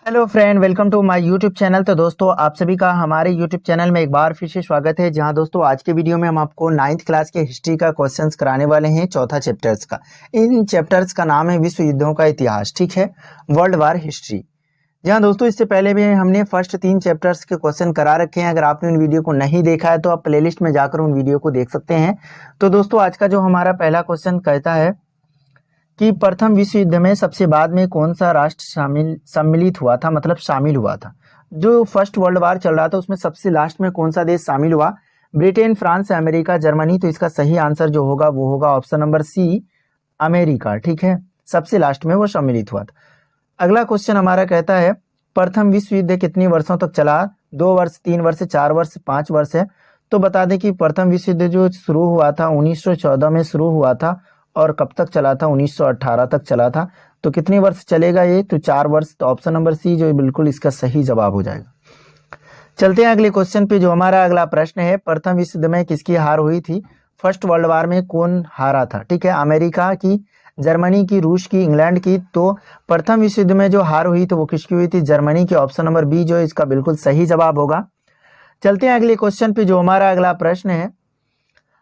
Hello friend, welcome to my YouTube channel. तो दोस्तों, आप सभी का हमारे यूट्यूब चैनल में एक बार फिर से स्वागत है। जहां दोस्तों आज के वीडियो में हम आपको 9th क्लास के हिस्ट्री का क्वेश्चंस कराने वाले हैं, चौथा चैप्टर्स का। इन चैप्टर्स का नाम है विश्व युद्धों का इतिहास, ठीक है, वर्ल्ड वार हिस्ट्री। जहां दोस्तों इससे पहले भी हमने फर्स्ट 3 चैप्टर्स के क्वेश्चन करा रखे हैं। अगर आपने उन वीडियो को नहीं देखा है तो आप प्लेलिस्ट में जाकर उन वीडियो को देख सकते हैं। तो दोस्तों आज का जो हमारा पहला क्वेश्चन कहता है कि प्रथम विश्व युद्ध में सबसे बाद में कौन सा राष्ट्र सम्मिलित हुआ था, मतलब शामिल हुआ था। जो फर्स्ट वर्ल्ड वार चल रहा था उसमें सबसे लास्ट में कौन सा देश शामिल हुआ? Britain, France, America, Germany. तो इसका सही आंसर जो होगा वो होगा ऑप्शन नंबर सी, अमेरिका, ठीक है। सबसे लास्ट में वो सम्मिलित हुआ था। अगला क्वेश्चन हमारा कहता है प्रथम विश्व युद्ध कितने वर्षों तक चला? 2 वर्ष, 3 वर्ष, 4 वर्ष, 5 वर्ष है। तो बता दें कि प्रथम विश्व युद्ध जो शुरू हुआ था 1914 में शुरू हुआ था और कब तक चला था? 1918 तक चला था। तो कितने वर्ष चलेगा ये? तो 4 वर्ष। तो ऑप्शन नंबर सी जो बिल्कुल इसका सही जवाब हो जाएगा। चलते हैं अगले क्वेश्चन पे। जो हमारा अगला प्रश्न है, प्रथम विश्व युद्ध में किसकी हार हुई थी? फर्स्ट वर्ल्ड वार में कौन हारा था? ठीक है, अमेरिका की, जर्मनी की, रूस की, इंग्लैंड की। तो प्रथम विश्व युद्ध में जो हार हुई तो वो किसकी हुई थी? जर्मनी की। ऑप्शन नंबर बी जो इसका बिल्कुल सही जवाब होगा। चलते हैं अगले क्वेश्चन पे। जो हमारा अगला प्रश्न है,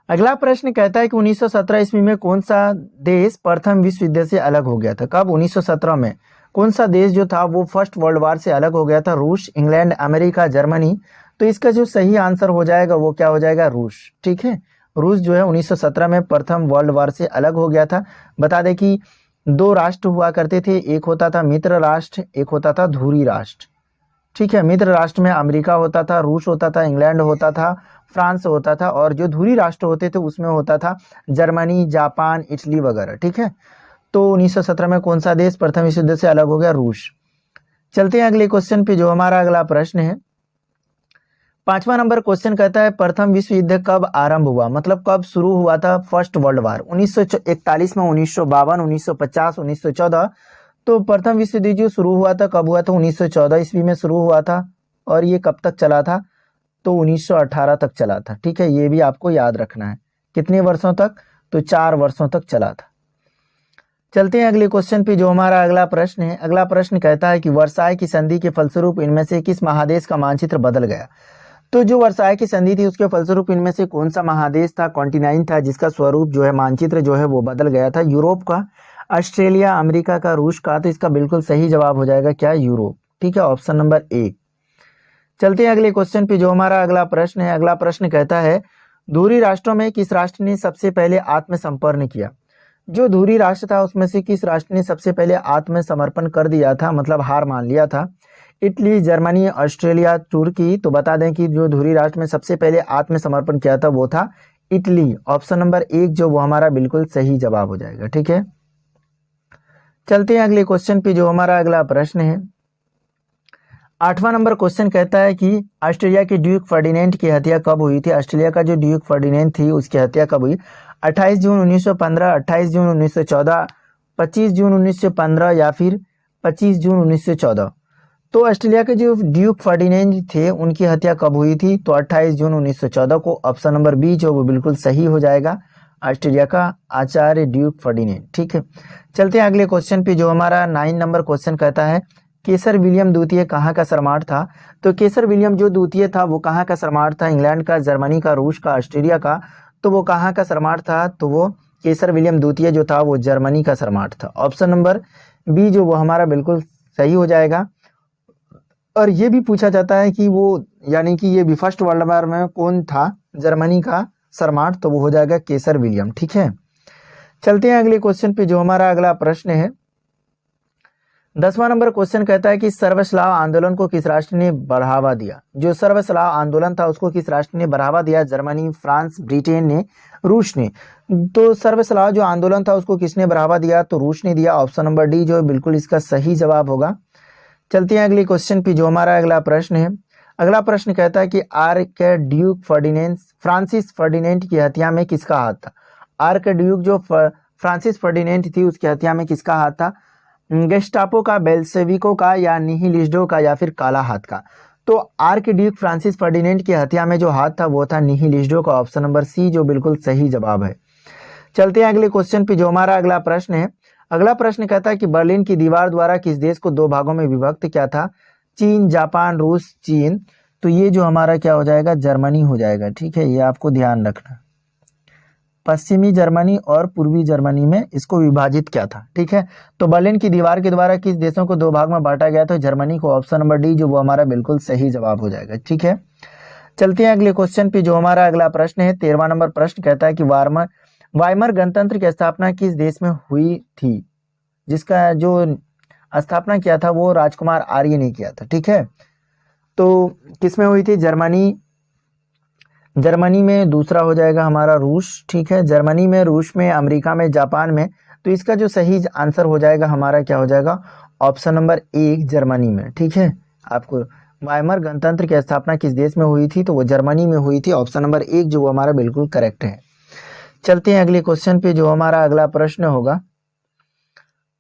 अगला प्रश्न कहता है कि 1917 ईस्वी में कौन सा देश प्रथम विश्व युद्ध से अलग हो गया था? कब? 1917 में कौन सा देश जो था वो फर्स्ट वर्ल्ड वार से अलग हो गया था? रूस, इंग्लैंड, अमेरिका, जर्मनी। तो इसका जो सही आंसर हो जाएगा वो क्या हो जाएगा? रूस, ठीक है। रूस जो है 1917 में प्रथम वर्ल्ड वार से अलग हो गया था। बता दें कि 2 राष्ट्र हुआ करते थे, एक होता था मित्र राष्ट्र, एक होता था धुरी राष्ट्र, ठीक है। मित्र राष्ट्र में अमेरिका होता था, रूस होता था, इंग्लैंड होता था, फ्रांस होता था, और जो धुरी राष्ट्र होते थे उसमें होता था जर्मनी, जापान, इटली वगैरह, ठीक है। तो 1917 में कौन सा देश प्रथम विश्व युद्ध से अलग हो गया? रूस। चलते हैं अगले क्वेश्चन पे। जो हमारा अगला प्रश्न है, 5वां नंबर क्वेश्चन कहता है प्रथम विश्व युद्ध कब आरंभ हुआ, मतलब कब शुरू हुआ था फर्स्ट वर्ल्ड वार? 1941 में, 1952, 1950, 1914। तो प्रथम विश्व युद्ध जो शुरू हुआ था कब हुआ था? 1914 ईस्वी में शुरू हुआ था। और ये कब तक चला था? तो 1918 तक चला था, ठीक है। ये भी आपको याद रखना है। कितने वर्षों तक? तो 4 वर्षों तक चला था। चलते हैं अगले क्वेश्चन पे। जो हमारा अगला प्रश्न है, अगला प्रश्न कहता है कि वर्साय की संधि के फलस्वरूप इनमें से किस महादेश का मानचित्र बदल गया? तो जो वर्साय की संधि थी उसके फलस्वरूप इनमें से कौन सा महादेश था, कॉन्टिनेंट था, जिसका स्वरूप जो है, मानचित्र जो है वो बदल गया था? यूरोप का, ऑस्ट्रेलिया, अमेरिका का, रूस का। तो इसका बिल्कुल सही जवाब हो जाएगा क्या? यूरोप, ठीक है। Option number A. चलते हैं अगले क्वेश्चन पे। जो हमारा अगला प्रश्न है, अगला प्रश्न कहता है धुरी राष्ट्रों में किस राष्ट्र ने सबसे पहले आत्मसमर्पण किया? जो धुरी राष्ट्र था उसमें से किस राष्ट्र ने सबसे पहले आत्मसमर्पण कर दिया था, मतलब हार मान लिया था? इटली, जर्मनी, ऑस्ट्रेलिया, तुर्की। तो बता दें कि जो धुरी राष्ट्र में सबसे पहले आत्मसमर्पण किया था वो था इटली। ऑप्शन नंबर 1 जो वो हमारा बिल्कुल सही जवाब हो जाएगा, ठीक है। चलते हैं अगले क्वेश्चन पे। जो हमारा अगला प्रश्न है, 8वां नंबर क्वेश्चन कहता है कि ऑस्ट्रेलिया के ड्यूक फर्डिनेंड की हत्या कब हुई थी? ऑस्ट्रेलिया का जो ड्यूक फर्डिनेंड थी उसकी हत्या कब हुई? 28 जून 1915, 28 जून 1914, 25 जून 1915 या फिर 25 जून 1914। तो ऑस्ट्रेलिया के जो ड्यूक फर्डिनेंड थे उनकी हत्या कब हुई थी? तो 28 जून 1914 को। ऑप्शन नंबर बी जो वो बिल्कुल सही हो जाएगा, ऑस्ट्रेलिया का आचार्य ड्यूक फर्डिनेंड, ठीक है। चलते हैं अगले क्वेश्चन पे। जो हमारा 9 नंबर क्वेश्चन कहता है केसर विलियम द्वितीय कहाँ का सम्राट था? तो केसर विलियम जो द्वितीय था वो कहाँ का सम्राट था? इंग्लैंड का, जर्मनी का, रूस का, ऑस्ट्रेलिया का। तो वो कहाँ का सम्राट था? तो वो केसर विलियम द्वितीय जो था वो जर्मनी का सम्राट था। ऑप्शन नंबर बी जो वो हमारा बिल्कुल सही हो जाएगा। और ये भी पूछा जाता है कि वो, यानी कि ये भी फर्स्ट वर्ल्ड वार में कौन था जर्मनी का सम्राट? तो वो हो जाएगा केसर विलियम, ठीक है। चलते हैं अगले क्वेश्चन पे। जो हमारा अगला प्रश्न है, 10वां नंबर क्वेश्चन कहता है कि सर्वस्लाव आंदोलन को किस राष्ट्र ने बढ़ावा दिया? जो सर्वस्लाव आंदोलन था उसको किस राष्ट्र ने बढ़ावा दिया? जर्मनी, फ्रांस, ब्रिटेन ने, रूस ने। तो सर्वस्लाव जो आंदोलन था उसको किसने बढ़ावा दिया? तो रूस ने दिया। ऑप्शन नंबर डी जो बिल्कुल इसका सही जवाब होगा। चलते हैं अगले क्वेश्चन पे। जो हमारा अगला प्रश्न है, अगला प्रश्न कहता है कि arc Duke Ferdinand, Francis Ferdinand की हत्या में किसका हाथ था? आर्क ड्यूक जो फ्रांसिस फर्डिनेंड थी उसकी हत्या में किसका हाथ था? गेस्टापो का, बेल्सेविको का, या निहिलिस्टों का, या फिर काला हाथ का? तो आर्क ड्यूक फ्रांसिस फर्डिनेंड की हत्या में जो हाथ था वो था निहिलिस्टों का। ऑप्शन नंबर सी जो बिल्कुल सही जवाब है। चलते हैं अगले क्वेश्चन पे। जो हमारा अगला प्रश्न है, अगला प्रश्न कहता है कि बर्लिन की दीवार द्वारा किस देश को दो भागों में विभक्त किया था? चीन, जापान, रूस, चीन। तो ये जो हमारा क्या हो जाएगा? जर्मनी हो जाएगा। ठीक है, ये आपको ध्यान रखना। पश्चिमी जर्मनी और पूर्वी जर्मनी में इसको विभाजित किया था। ठीक है, तो बर्लिन की दीवार के द्वारा किस देशों को दो भाग में बांटा गया था? जर्मनी को। ऑप्शन नंबर डी जो वो हमारा बिल्कुल सही जवाब हो जाएगा। ठीक है, चलते हैं अगले क्वेश्चन पे। जो हमारा अगला प्रश्न है 13वां नंबर प्रश्न कहता है कि वाइमर गणतंत्र की स्थापना किस देश में हुई थी? जिसका जो स्थापना किया था वो राजकुमार आर्य ने किया था। ठीक है, तो किसमें हुई थी? जर्मनी में। दूसरा हो जाएगा हमारा रूस। ठीक है, जर्मनी में, रूस में, अमेरिका में, जापान में। तो इसका जो सही आंसर हो जाएगा हमारा क्या हो जाएगा? ऑप्शन नंबर 1 जर्मनी में। ठीक है, आपको वाइमर गणतंत्र की स्थापना किस देश में हुई थी? तो वो जर्मनी में हुई थी। ऑप्शन नंबर 1 जो हमारा बिल्कुल करेक्ट है। चलते हैं अगले क्वेश्चन पे। जो हमारा अगला प्रश्न होगा,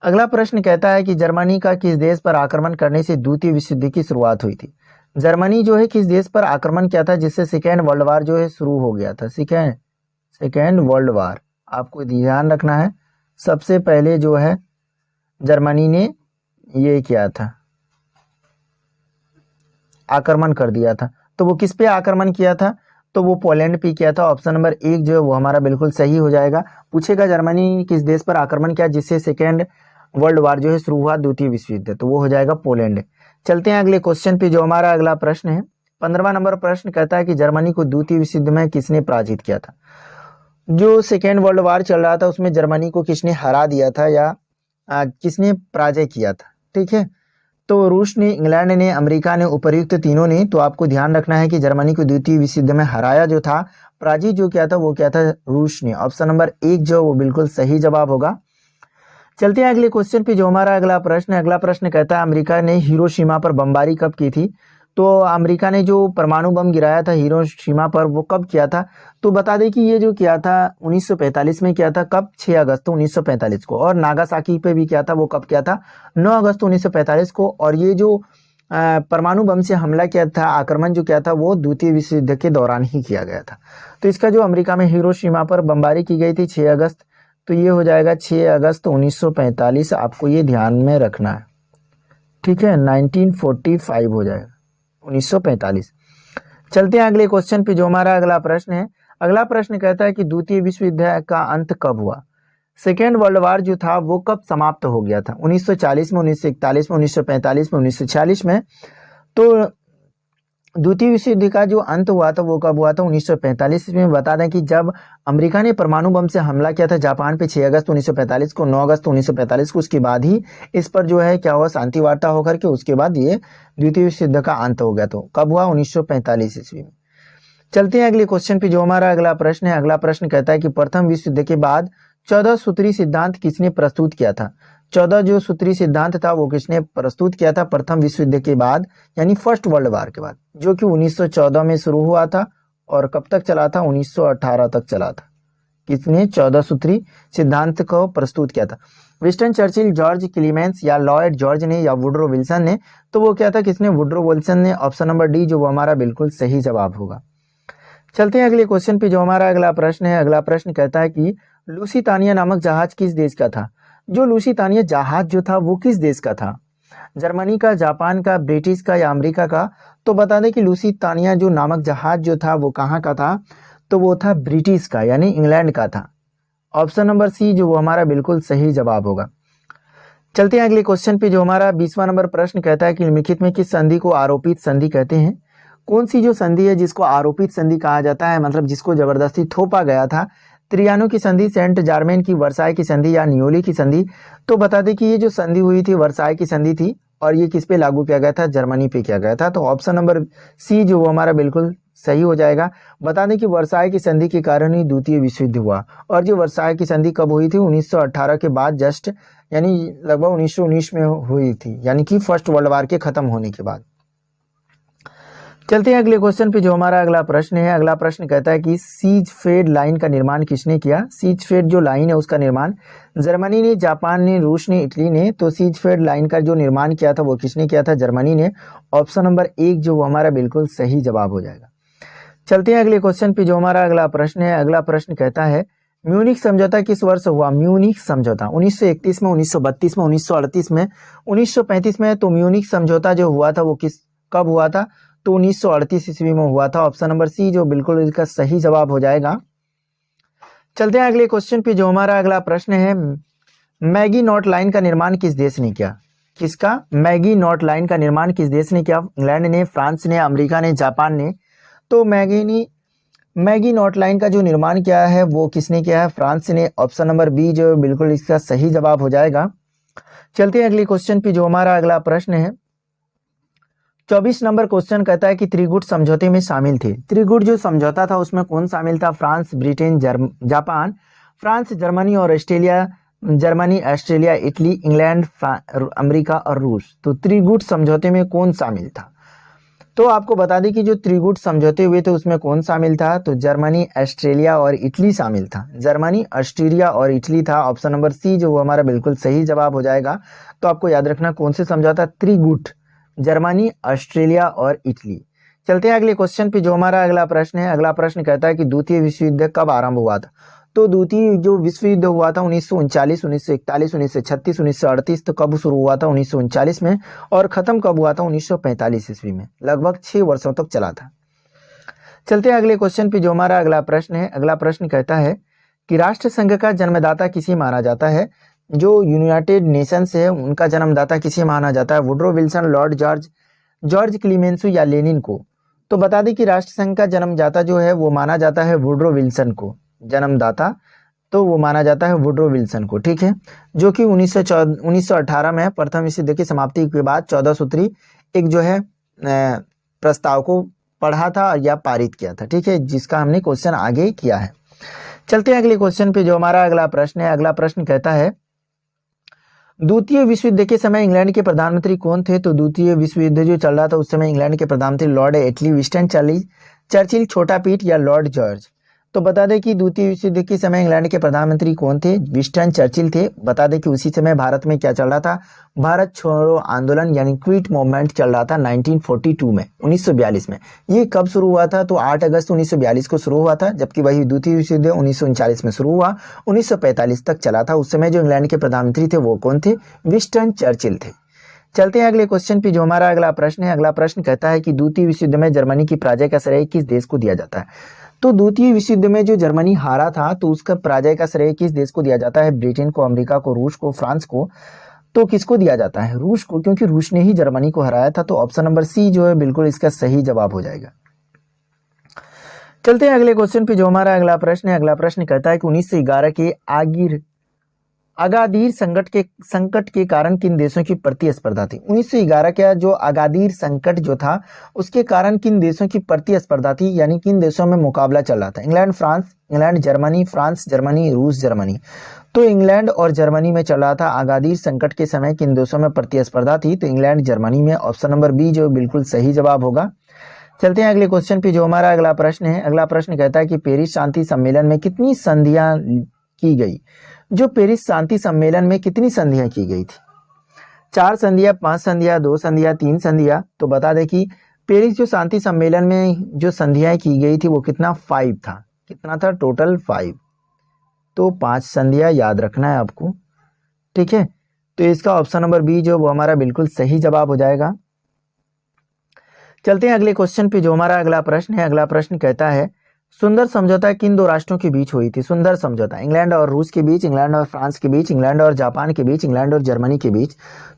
अगला प्रश्न कहता है कि जर्मनी का किस देश पर आक्रमण करने से द्वितीय विश्व युद्ध की शुरुआत हुई थी? जर्मनी जो है किस देश पर आक्रमण किया था जिससे सेकेंड वर्ल्ड वार जो है शुरू हो गया था? सेकेंड वर्ल्ड वार आपको ध्यान रखना है। सबसे पहले जो है जर्मनी ने ये किया था, आक्रमण कर दिया था। तो वो किस पे आक्रमण किया था? तो वो पोलैंड पे किया था। ऑप्शन नंबर 1 जो है वो हमारा बिल्कुल सही हो जाएगा। पूछेगा जर्मनी किस देश पर आक्रमण किया जिससे सेकेंड वर्ल्ड वार जो है शुरू हुआ, द्वितीय विश्व युद्ध, तो वो हो जाएगा पोलैंड। चलते हैं अगले क्वेश्चन पे। जो हमारा अगला प्रश्न है 15वां नंबर प्रश्न कहता है कि जर्मनी को द्वितीय विश्व युद्ध में किसने पराजित किया था? जो सेकेंड वर्ल्ड वार चल रहा था उसमें जर्मनी को किसने हरा दिया था या किसने पराजय किया था? ठीक है, तो रूस ने, इंग्लैंड ने, अमेरिका ने, उपर्युक्त तीनों ने। तो आपको ध्यान रखना है कि जर्मनी को द्वितीय विश्व युद्ध में हराया जो था, पराजित जो किया था वो क्या था? रूस ने। ऑप्शन नंबर 1 जो वो बिल्कुल सही जवाब होगा। चलते हैं अगले क्वेश्चन पे। जो हमारा अगला प्रश्न है, अगला प्रश्न कहता है अमेरिका ने हिरोशिमा पर बमबारी कब की थी? तो अमेरिका ने जो परमाणु बम गिराया था हिरोशिमा पर वो कब किया था? तो बता दें कि ये जो किया था 1945 में किया था। कब? 6 अगस्त 1945 को। और नागासाकी पे भी किया था, वो कब किया था? 9 अगस्त 1945 को। और ये जो परमाणु बम से हमला किया था, आक्रमण जो किया था वो द्वितीय विश्व युद्ध के दौरान ही किया गया था। तो इसका जो अमेरिका में हिरोशिमा पर बमबारी की गई थी 6 अगस्त, तो ये हो जाएगा 6 अगस्त 1945। आपको ये ध्यान में रखना है। ठीक है, 1945 हो जाएगा, 1945। चलते हैं अगले क्वेश्चन पे। जो हमारा अगला प्रश्न है, अगला प्रश्न कहता है कि द्वितीय विश्व युद्ध का अंत कब हुआ? सेकेंड वर्ल्ड वार जो था वो कब समाप्त हो गया था? 1940 में, 1941 में, 1945 में, 1946 में। तो द्वितीय विश्व युद्ध का जो अंत हुआ था वो कब हुआ था? 1945 में। बता दें कि जब अमेरिका ने परमाणु बम से हमला किया था जापान पे 6 अगस्त 1945 को, 9 अगस्त 1945 को, उसके बाद ही इस पर जो है क्या हुआ? शांति वार्ता होकर के उसके बाद ये द्वितीय विश्व युद्ध का अंत हो गया। तो कब हुआ? 1945 ईस्वी में। चलते हैं अगले क्वेश्चन पे। जो हमारा अगला प्रश्न है, अगला प्रश्न कहता है कि प्रथम विश्व युद्ध के बाद 14 सूत्री सिद्धांत किसने प्रस्तुत किया था? 14 जो सूत्री सिद्धांत था वो किसने प्रस्तुत किया था प्रथम विश्व युद्ध के बाद, यानी फर्स्ट वर्ल्ड वार के बाद, जो कि 1914 में शुरू हुआ था और कब तक चला था? 1918 तक चला था। किसने 14 सूत्री सिद्धांत को प्रस्तुत किया था? विंस्टन चर्चिल, जॉर्ज क्लीमेंस या लॉयड जॉर्ज ने या वुडरो विल्सन ने? तो वो क्या था? किसने? वुडरो विल्सन ने। ऑप्शन नंबर डी जो वो हमारा बिल्कुल सही जवाब होगा। चलते हैं अगले क्वेश्चन पे। जो हमारा अगला प्रश्न है, अगला प्रश्न कहता है कि लुसितानिया नामक जहाज किस देश का था? जो लुसितानिया जहाज जो था वो किस देश का था? जर्मनी का, जापान का, ब्रिटिश का या अमेरिका का? तो बता दें कि लुसितानिया जो नामक जहाज जो था वो कहाँ का था? तो वो था ब्रिटिश का, यानी इंग्लैंड का था। ऑप्शन नंबर सी जो वो हमारा बिल्कुल सही जवाब होगा। चलते हैं अगले क्वेश्चन पे। जो हमारा 20वां नंबर प्रश्न कहता है कि निम्नलिखित में किस संधि को आरोपित संधि कहते हैं? कौन सी जो संधि है जिसको आरोपित संधि कहा जाता है, मतलब जिसको जबरदस्ती थोपा गया था? त्रियानो की संधि, सेंट जार्मेन की, वर्साय की संधि या नियोली की संधि? तो बता दें कि ये जो संधि हुई थी वर्साय की संधि थी और ये किस पे लागू किया गया था? जर्मनी पे किया गया था। तो ऑप्शन नंबर सी जो वो हमारा बिल्कुल सही हो जाएगा। बता दें कि वर्साय की संधि के कारण ही द्वितीय विश्व युद्ध हुआ। और जो वर्साय की संधि कब हुई थी? 1918 के बाद, जस्ट यानी लगभग 1919 में हुई थी, यानी कि फर्स्ट वर्ल्ड वार के खत्म होने के बाद। चलते हैं अगले क्वेश्चन पे। जो हमारा अगला प्रश्न है, अगला प्रश्न कहता है कि सीज फेड लाइन का निर्माण किसने किया? सीज फेड जो लाइन है उसका निर्माण जर्मनी ने, जापान ने, रूस ने, इटली ने? तो सीज फेड लाइन का जो निर्माण किया था वो किसने किया था? जर्मनी ने। ऑप्शन नंबर 1 जो वो हमारा बिल्कुल सही जवाब हो जाएगा। चलते हैं अगले क्वेश्चन पे। जो हमारा अगला प्रश्न है, अगला प्रश्न कहता है म्यूनिख समझौता किस वर्ष हुआ? म्यूनिख समझौता 1931 में, 1932 में, 1938 में, 1935 में। तो म्यूनिख समझौता जो हुआ था वो कब हुआ था? तो 1938 ईस्वी में हुआ था। ऑप्शन नंबर सी जो बिल्कुल इसका सही जवाब हो जाएगा। चलते हैं अगले क्वेश्चन पे। जो हमारा अगला प्रश्न है, मैगी नॉट लाइन का निर्माण किस देश ने किया? किसका? मैगी नॉट लाइन का निर्माण किस देश ने किया? इंग्लैंड ने, फ्रांस ने, अमेरिका ने, जापान ने। तो मैगी नॉट लाइन का जो निर्माण किया है वो किसने किया है? फ्रांस ने। ऑप्शन नंबर बी जो बिल्कुल इसका सही जवाब हो जाएगा। चलते हैं अगले क्वेश्चन पे। जो हमारा अगला प्रश्न है, 24 नंबर क्वेश्चन कहता है कि त्रिगुट समझौते में शामिल थे। त्रिगुट जो समझौता था उसमें कौन शामिल था? France, Britain, Japan, France, Germany और Australia. Germany, Australia, Italy, England, America और रूस। तो त्रिगुट समझौते में कौन शामिल था? तो आपको बता दें कि जो त्रिगुट समझौते हुए थे उसमें कौन शामिल था? तो जर्मनी, ऑस्ट्रेलिया और इटली शामिल था। जर्मनी, ऑस्ट्रेलिया और इटली था। ऑप्शन नंबर सी जो हमारा बिल्कुल सही जवाब हो जाएगा। तो आपको याद रखना कौन से समझौता? त्रिगुट, जर्मनी, ऑस्ट्रेलिया और इटली। चलते हैं अगले क्वेश्चन पे। जो हमारा अगला प्रश्न है, अगला प्रश्न कहता है कि द्वितीय विश्व युद्ध कब आरंभ हुआ था? तो द्वितीय जो विश्व युद्ध हुआ था 1939, 1941, 1936, 1938। तो कब शुरू हुआ था? 1939 में। और खत्म कब हुआ था? 1945 ईस्वी में। लगभग 6 वर्षों तक चला था। चलते हैं अगले क्वेश्चन पे। जो हमारा अगला प्रश्न है, अगला प्रश्न कहता है कि राष्ट्र संघ का जन्मदाता किसे माना जाता है? जो यूनाइटेड नेशंस है उनका जन्मदाता किसे माना जाता है? वुड्रो विल्सन, लॉर्ड जॉर्ज क्लीमेंसु या लेनिन को? तो बता दें कि राष्ट्र संघ का जन्मदाता जो है वो माना जाता है वुड्रो विल्सन को। जन्मदाता तो वो माना जाता है वुड्रो विल्सन को, ठीक है, जो कि 1918 में प्रथम विश्व युद्ध की समाप्ति के बाद 14 सूत्री एक जो है प्रस्ताव को पढ़ा था या पारित किया था, ठीक है, जिसका हमने क्वेश्चन आगे किया है। चलते हैं अगले क्वेश्चन पे। जो हमारा अगला प्रश्न है, अगला प्रश्न कहता है द्वितीय विश्व युद्ध के समय इंग्लैंड के प्रधानमंत्री कौन थे? तो द्वितीय विश्व युद्ध जो चल रहा था उस समय इंग्लैंड के प्रधानमंत्री लॉर्ड एटली, विंस्टन चर्चिल, छोटा पीट या लॉर्ड जॉर्ज। तो बता दें कि द्वितीय विश्व युद्ध के समय इंग्लैंड के प्रधानमंत्री कौन थे? विंस्टन चर्चिल थे। बता दें कि उसी समय भारत में क्या चल रहा था? भारत छोड़ो आंदोलन यानी क्विट मूवमेंट चल रहा था 1942 में, 1942 में। ये कब शुरू हुआ था? तो 8 अगस्त 1942 को शुरू हुआ था, जबकि वही द्वितीय विश्व युद्ध 1939 में शुरू हुआ, 1945 तक चला था। उस समय जो इंग्लैंड के प्रधानमंत्री थे वो कौन थे? विंस्टन चर्चिल थे। चलते हैं अगले क्वेश्चन पे। जो हमारा अगला प्रश्न है, अगला प्रश्न कहता है कि द्वितीय विश्व युद्ध में जर्मनी की पराजय का श्रेय किस देश को दिया जाता है? तो द्वितीय विश्व युद्ध में जो जर्मनी हारा था तो उसका पराजय का श्रेय किस देश को दिया जाता है? ब्रिटेन को, अमेरिका को, रूस को, फ्रांस को। तो किसको दिया जाता है? रूस को, क्योंकि रूस ने ही जर्मनी को हराया था। तो ऑप्शन नंबर सी जो है बिल्कुल इसका सही जवाब हो जाएगा। चलते हैं अगले क्वेश्चन पे। जो हमारा अगला प्रश्न है, अगला प्रश्न कहता है कि 1911 के अगादिर संकट के कारण किन देशों की प्रतिस्पर्धा थी? 1911 का जो अगादिर संकट जो था उसके कारण किन देशों की प्रतिस्पर्धा थी, यानी किन देशों में मुकाबला चल रहा था? इंग्लैंड, जर्मनी, फ्रांस, जर्मनी, रूस, जर्मनी। तो इंग्लैंड और जर्मनी में चल रहा था। अगादिर संकट के समय किन देशों में प्रतिस्पर्धा थी? तो इंग्लैंड, जर्मनी में। ऑप्शन नंबर बी जो बिल्कुल सही जवाब होगा। चलते हैं अगले क्वेश्चन पे। जो हमारा अगला प्रश्न है, अगला प्रश्न कहता है कि पेरिस शांति सम्मेलन में कितनी संधियां की गई? जो पेरिस शांति सम्मेलन में कितनी संधियां की गई थी? 4 संधियां, 5 संधियां, 2 संधियां, 3 संधियां। तो बता दें कि पेरिस जो शांति सम्मेलन में जो संधियां की गई थी वो कितना? 5 था। कितना था? टोटल 5। तो 5 संधियां याद रखना है आपको, ठीक है। तो इसका ऑप्शन नंबर बी जो वो हमारा बिल्कुल सही जवाब हो जाएगा। चलते हैं अगले क्वेश्चन पे। जो हमारा अगला प्रश्न है, अगला प्रश्न कहता है सुंदर समझौता किन 2 राष्ट्रों के बीच हुई थी? सुंदर समझौता इंग्लैंड और रूस के बीच, इंग्लैंड और फ्रांस के बीच, इंग्लैंड और जापान के बीच, इंग्लैंड और जर्मनी के बीच।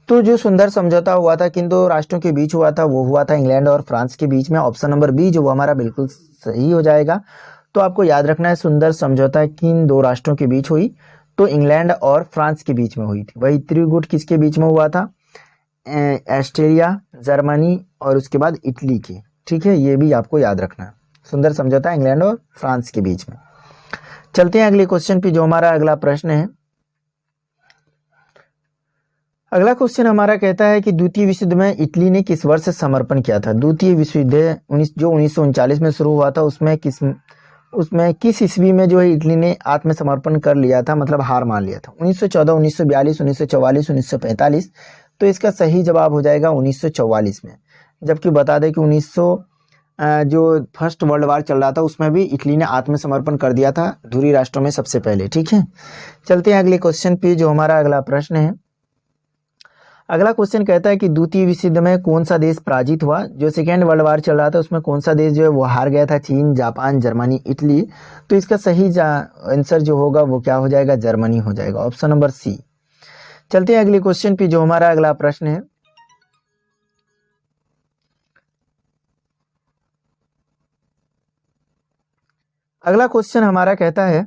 तो जो सुंदर समझौता हुआ था किन 2 राष्ट्रों के बीच हुआ था? वो हुआ था इंग्लैंड और फ्रांस के बीच में। ऑप्शन नंबर बी जो वो हमारा बिल्कुल सही हो जाएगा। तो आपको याद रखना है सुंदर समझौता किन 2 राष्ट्रों के बीच हुई? तो इंग्लैंड और फ्रांस के बीच में हुई थी। वही त्रिगुट किसके बीच में हुआ था? ऑस्ट्रेलिया, जर्मनी और उसके बाद इटली की, ठीक है, ये भी आपको याद रखना है। सुंदर समझौता इंग्लैंड और फ्रांस के बीच में। चलते हैं अगले क्वेश्चन पे। जो हमारा अगला प्रश्न है, अगला क्वेश्चन हमारा कहता है कि द्वितीय विश्व युद्ध में इटली ने किस वर्ष समर्पण किया था? द्वितीय विश्व युद्ध जो 1939 में शुरू हुआ था उसमें किस ईस्वी में जो है इटली ने आत्मसमर्पण कर लिया था, मतलब हार मान लिया था? 1914, 1942, 1944, 1945। तो इसका सही जवाब हो जाएगा 1944 में। जबकि बता दें कि जो फर्स्ट वर्ल्ड वार चल रहा था उसमें भी इटली ने आत्मसमर्पण कर दिया था ध्रुवीय राष्ट्रों में सबसे पहले। ठीक है, चलते हैं अगले क्वेश्चन पे जो हमारा अगला प्रश्न है। अगला क्वेश्चन कहता है कि द्वितीय विश्व युद्ध में कौन सा देश पराजित हुआ। जो सेकेंड वर्ल्ड वार चल रहा था उसमें कौन सा देश जो है वो हार गया था, चीन, जापान, जर्मनी, इटली। तो इसका सही आंसर जो होगा वो क्या हो जाएगा, जर्मनी हो जाएगा, ऑप्शन नंबर सी। चलते हैं अगले क्वेश्चन पे जो हमारा अगला प्रश्न है। अगला क्वेश्चन हमारा कहता है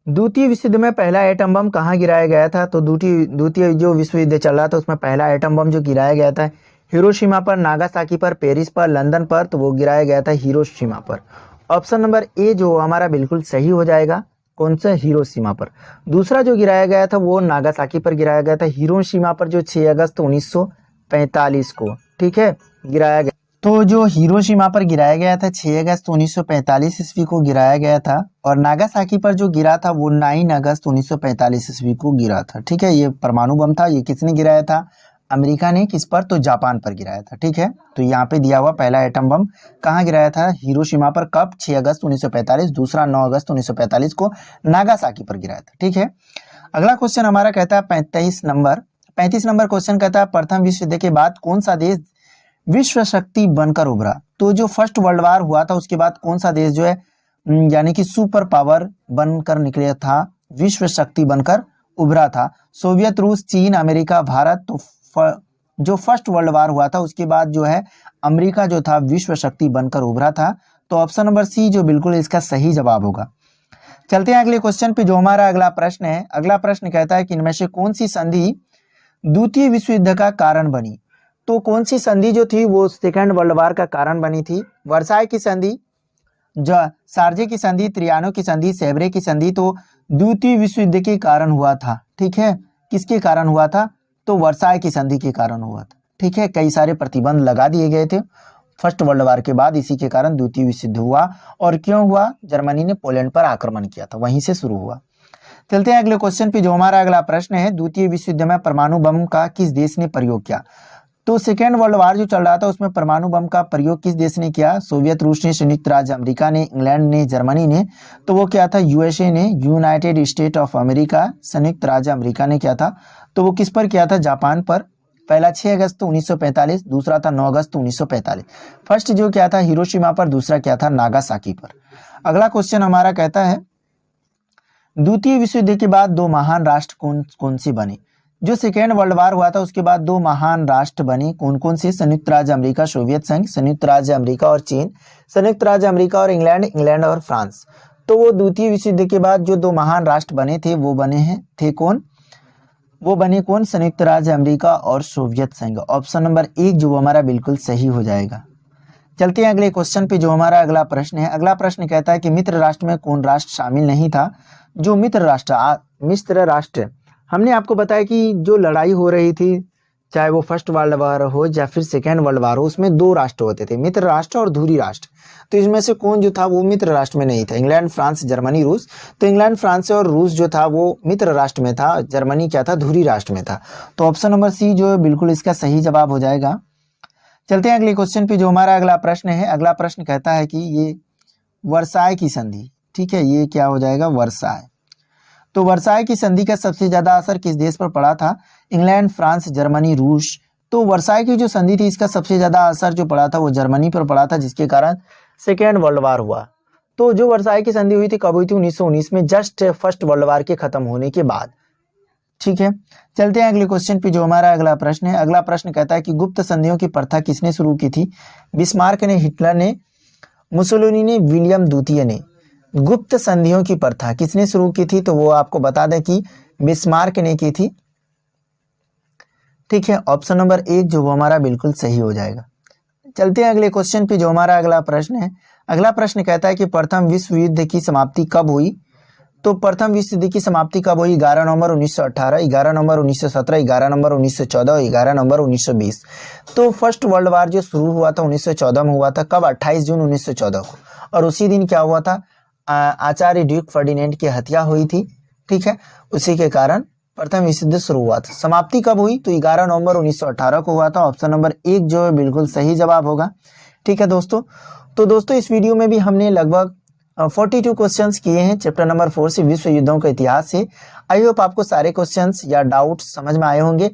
द्वितीय विश्व युद्ध में पहला एटम बम कहाँ गिराया गया था। तो द्वितीय जो विश्व युद्ध चल रहा था उसमें पहला एटम बम जो गिराया गया था हिरोशिमा पर, नागासाकी पर, पेरिस पर, लंदन पर, तो वो गिराया गया था हिरोशिमा पर। ऑप्शन नंबर ए जो हमारा बिल्कुल सही हो जाएगा, कौन सा, हिरोशिमा पर। दूसरा जो गिराया गया था वो नागासाकी पर गिराया गया था, हिरोशिमा पर जो 6 अगस्त 1945 को, ठीक है, गिराया गया। तो जो हिरोशिमा पर गिराया गया था 6 अगस्त 1945 ईस्वी को गिराया गया था, और नागासाकी पर जो गिरा था वो 9 अगस्त 1945 ईस्वी को गिरा था। ठीक है, ये परमाणु बम था। ये किसने गिराया था, अमेरिका ने। किस पर, तो जापान पर गिराया था। ठीक है, तो यहाँ पे दिया हुआ पहला एटम बम कहाँ गिराया था, हिरोशिमा पर। कब, 6 अगस्त 1945। दूसरा 9 अगस्त 1945 को नागासाकी पर गिराया था। ठीक है, अगला क्वेश्चन हमारा कहता है 35 नंबर क्वेश्चन कहता है प्रथम विश्व युद्ध के बाद कौन सा देश विश्व शक्ति बनकर उभरा। तो जो फर्स्ट वर्ल्ड वार हुआ था उसके बाद कौन सा देश जो है यानी कि सुपर पावर बनकर निकला था, विश्व शक्ति बनकर उभरा था। सोवियत, रूस, चीन, अमेरिका, भारत। तो जो फर्स्ट वर्ल्ड वार हुआ था उसके बाद जो है अमेरिका जो था विश्व शक्ति बनकर उभरा था। तो ऑप्शन नंबर सी जो बिल्कुल इसका सही जवाब होगा। चलते हैं अगले क्वेश्चन पे जो हमारा अगला प्रश्न है। अगला प्रश्न कहता है कि इनमें से कौन सी संधि द्वितीय विश्व युद्ध का कारण बनी। तो कौन सी संधि जो थी वो सेकेंड वर्ल्ड वार का कारण बनी थी। वर्साई की संधि, शारजे की संधि, त्रियानो की संधि, सेवरे की संधि। तो द्वितीय विश्व युद्ध के कारण हुआ था। ठीक है, किसके कारण हुआ था, तो वर्साई की संधि के कारण हुआ था। ठीक है, कई सारे प्रतिबंध लगा दिए गए थे फर्स्ट वर्ल्ड वार के बाद, इसी के कारण द्वितीय विश्व युद्ध हुआ। और क्यों हुआ, जर्मनी ने पोलैंड पर आक्रमण किया था, वहीं से शुरू हुआ। चलते हैं अगले क्वेश्चन पे जो हमारा अगला प्रश्न है। द्वितीय विश्व युद्ध में परमाणु बम का किस देश ने प्रयोग किया। तो सेकेंड वर्ल्ड वार जो चल रहा था उसमें परमाणु बम का प्रयोग किस देश ने किया। सोवियत रूस ने, संयुक्त राज्य अमेरिका ने, इंग्लैंड ने, जर्मनी ने। तो वो क्या था, यूएसए ने, यूनाइटेड स्टेट ऑफ अमेरिका, संयुक्त राज्य अमेरिका ने किया था। तो वो किस पर किया था, जापान पर। पहला 6 अगस्त 1945, दूसरा था 9 अगस्त 1945। फर्स्ट जो क्या था हिरोशिमा पर, दूसरा क्या था नागासाकी पर। अगला क्वेश्चन हमारा कहता है द्वितीय विश्व युद्ध के बाद दो महान राष्ट्र कौन कौन से बने। जो सेकेंड वर्ल्ड वार हुआ था उसके बाद दो महान राष्ट्र बने, कौन कौन से, संयुक्त राज्य अमेरिका, सोवियत संघ, संयुक्त राज्य अमेरिका और चीन, संयुक्त राज्य अमेरिका और इंग्लैंड, इंग्लैंड और फ्रांस। तो वो द्वितीय विश्व युद्ध के बाद जो दो महान राष्ट्र बने थे वो बने हैं थे कौन, वो बने कौन, संयुक्त राज्य अमेरिका और सोवियत संघ। ऑप्शन नंबर 1 जो हमारा बिल्कुल सही हो जाएगा। चलते हैं अगले क्वेश्चन पे जो हमारा अगला प्रश्न है। अगला प्रश्न कहता है कि मित्र राष्ट्र में कौन राष्ट्र शामिल नहीं था। जो मित्र राष्ट्र हमने आपको बताया कि जो लड़ाई हो रही थी चाहे वो फर्स्ट वर्ल्ड वार हो या फिर सेकेंड वर्ल्ड वार हो, उसमें दो राष्ट्र होते थे, मित्र राष्ट्र और ध्रुवीय राष्ट्र। तो इसमें से कौन जो था वो मित्र राष्ट्र में नहीं था, इंग्लैंड, फ्रांस, जर्मनी, रूस। तो इंग्लैंड, फ्रांस और रूस जो था वो मित्र राष्ट्र में था, जर्मनी क्या था, ध्रुवीय राष्ट्र में था। तो ऑप्शन नंबर सी जो है बिल्कुल इसका सही जवाब हो जाएगा। चलते हैं अगले क्वेश्चन पे जो हमारा अगला प्रश्न है। अगला प्रश्न कहता है कि ये वर्साई की संधि, ठीक है, ये क्या हो जाएगा, वर्साई। तो वर्साई की संधि का सबसे ज्यादा असर किस देश पर पड़ा था, इंग्लैंड, फ्रांस, जर्मनी, रूस। तो वर्साई की जो संधि थी इसका सबसे ज्यादा असर जो पड़ा था वो जर्मनी पर पड़ा था, जिसके कारण सेकेंड वर्ल्ड वार हुआ। तो जो वर्साई की संधि हुई थी कब हुई थी, 1919 में, जस्ट फर्स्ट वर्ल्ड वार के खत्म होने के बाद। ठीक है, चलते हैं अगले क्वेश्चन पे जो हमारा अगला प्रश्न है। अगला प्रश्न कहता है कि गुप्त संधियों की प्रथा किसने शुरू की थी। बिस्मार्क ने, हिटलर ने, मुसोलिनी ने, विलियम द्वितीय ने। गुप्त संधियों की प्रथा किसने शुरू की थी, तो वो आपको बता दें कि बिस्मार्क ने की थी। ठीक है, ऑप्शन नंबर 1 जो वो हमारा बिल्कुल सही हो जाएगा। चलते हैं अगले क्वेश्चन पे जो हमारा अगला प्रश्न है। अगला प्रश्न कहता है कि प्रथम विश्व युद्ध की समाप्ति कब हुई। तो प्रथम विश्व युद्ध की समाप्ति कब हुई, 11 नवंबर 1918, 11 नवंबर 1917, 11 नवंबर 1914, 11 नवंबर 1920। तो फर्स्ट वर्ल्ड वार जो शुरू हुआ था 1914 में हुआ था, कब, 28 जून 1914 को। और उसी दिन क्या हुआ था, आचार्य ड्यूक फर्डिनेंड की हत्या हुई थी। ठीक है, उसी के कारण प्रथम विश्व युद्ध शुरू हुआ था। समाप्ति कब हुई, तो 11 नवंबर 1918 को हुआ था। ऑप्शन नंबर 1 जो है बिल्कुल सही जवाब होगा। ठीक है दोस्तों। तो दोस्तों इस वीडियो में भी हमने लगभग 42 क्वेश्चंस किए हैं चैप्टर नंबर 4 से, विश्व युद्धों का इतिहास से। आई होप आपको सारे क्वेश्चंस या डाउट्स समझ में आए होंगे,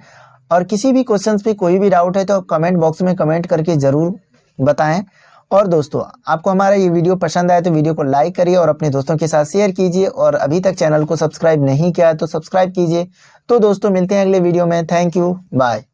और किसी भी क्वेश्चंस पे कोई भी डाउट है तो कमेंट बॉक्स में कमेंट करके ज़रूर बताएं। और दोस्तों आपको हमारा ये वीडियो पसंद आए तो वीडियो को लाइक करिए और अपने दोस्तों के साथ शेयर कीजिए, और अभी तक चैनल को सब्सक्राइब नहीं किया है तो सब्सक्राइब कीजिए। तो दोस्तों मिलते हैं अगले वीडियो में। Thank you, bye.